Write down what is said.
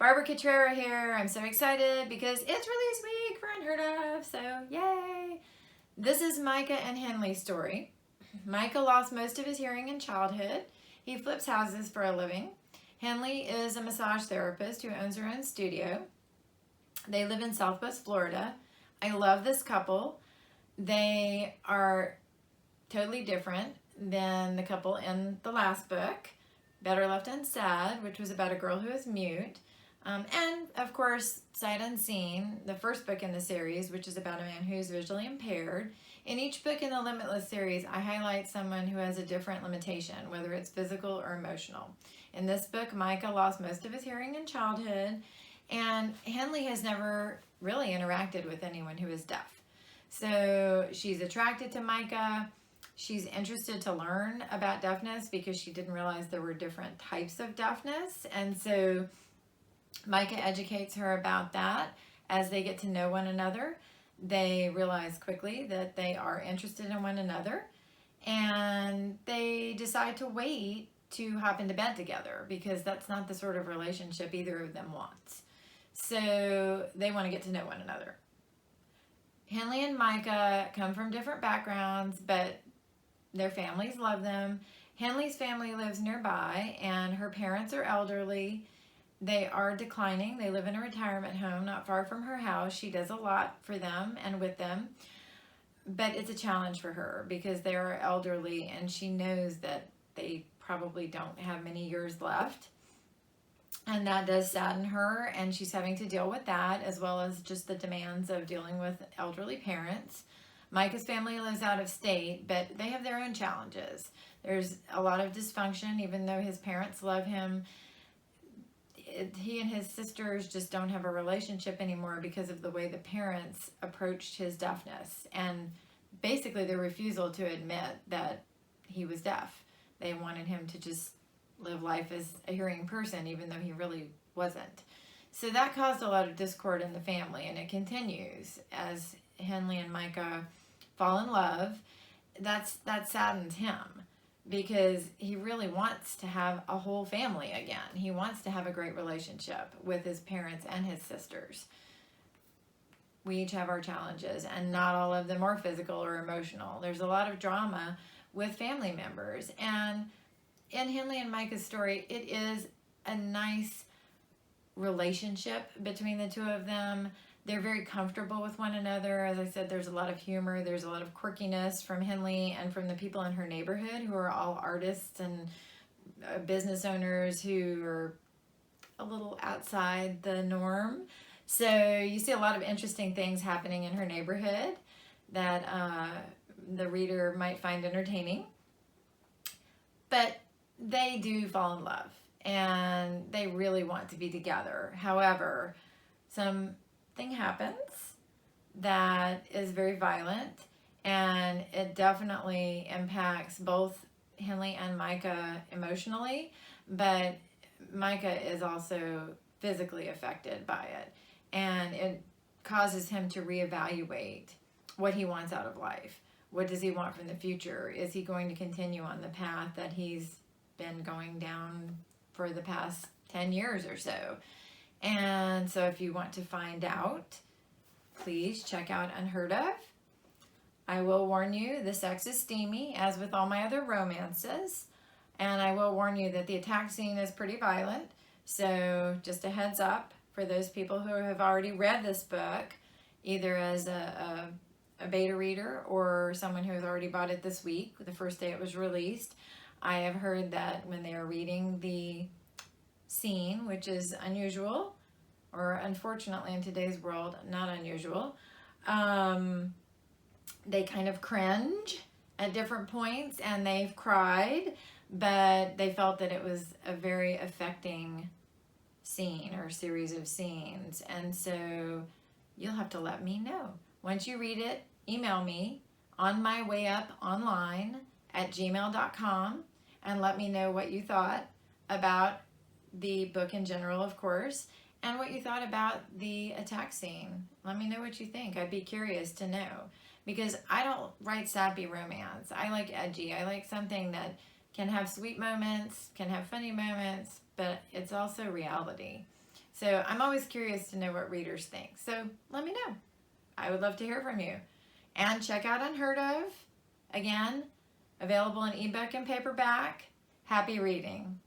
Barbara Cutrera here. I'm so excited because it's release week for Unheard of, so yay! This is Micah and Henley's story. Micah lost most of his hearing in childhood. He flips houses for a living. Henley is a massage therapist who owns her own studio. They live in Southwest Florida. I love this couple. They are totally different than the couple in the last book, Better Left Unsaid, which was about a girl who is mute. And, of course, Sight Unseen, the first book in the series, which is about a man who's visually impaired. In each book in the Limitless series, I highlight someone who has a different limitation, whether it's physical or emotional. In this book, Micah lost most of his hearing in childhood, and Henley has never really interacted with anyone who is deaf. So she's attracted to Micah. She's interested to learn about deafness because she didn't realize there were different types of deafness. And so Micah educates her about that. As they get to know one another, they realize quickly that they are interested in one another, and they decide to wait to hop into bed together because that's not the sort of relationship either of them wants. So they want to get to know one another. Henley and Micah come from different backgrounds, but their families love them. Henley's family lives nearby, and her parents are elderly. They are declining. They live in a retirement home not far from her house. She does a lot for them and with them, but it's a challenge for her because they are elderly, and she knows that they probably don't have many years left. And that does sadden her, and she's having to deal with that as well as just the demands of dealing with elderly parents. Micah's family lives out of state, but they have their own challenges. There's a lot of dysfunction, even though his parents love him. He and his sisters just don't have a relationship anymore because of the way the parents approached his deafness and basically their refusal to admit that he was deaf. They wanted him to just live life as a hearing person, even though he really wasn't. So that caused a lot of discord in the family, and it continues as Henley and Micah fall in love. That saddens him because he really wants to have a whole family again. He wants to have a great relationship with his parents and his sisters. We each have our challenges, and not all of them are physical or emotional. There's a lot of drama with family members, and in Henley and Micah's story, it is a nice relationship between the two of them. They're very comfortable with one another. As I said, there's a lot of humor. There's a lot of quirkiness from Henley and from the people in her neighborhood who are all artists and business owners who are a little outside the norm. So you see a lot of interesting things happening in her neighborhood that the reader might find entertaining. But they do fall in love, and they really want to be together. However, something happens that is very violent, and it definitely impacts both Henley and Micah emotionally, but Micah is also physically affected by it, and it causes him to reevaluate what he wants out of life. What does he want from the future? Is he going to continue on the path that he's been going down for the past 10 years or so? And so if you want to find out, please check out Unheard of. I will warn you, the sex is steamy, as with all my other romances. And I will warn you that the attack scene is pretty violent. So just a heads up for those people who have already read this book, either as a beta reader or someone who has already bought it this week, the first day it was released. I have heard that when they are reading the scene, which is unusual, or unfortunately in today's world, not unusual, they kind of cringe at different points, and they've cried, but they felt that it was a very affecting scene or series of scenes. And so you'll have to let me know. Once you read it, email me on my way up online at gmail.com and let me know what you thought about the book in general, of course, and what you thought about the attack scene. Let me know what you think. I'd be curious to know, because I don't write sappy romance. I like edgy. I like something that can have sweet moments, can have funny moments, but it's also reality. So I'm always curious to know what readers think. So let me know. I would love to hear from you. And check out Unheard of. Again, available in ebook and paperback. Happy reading.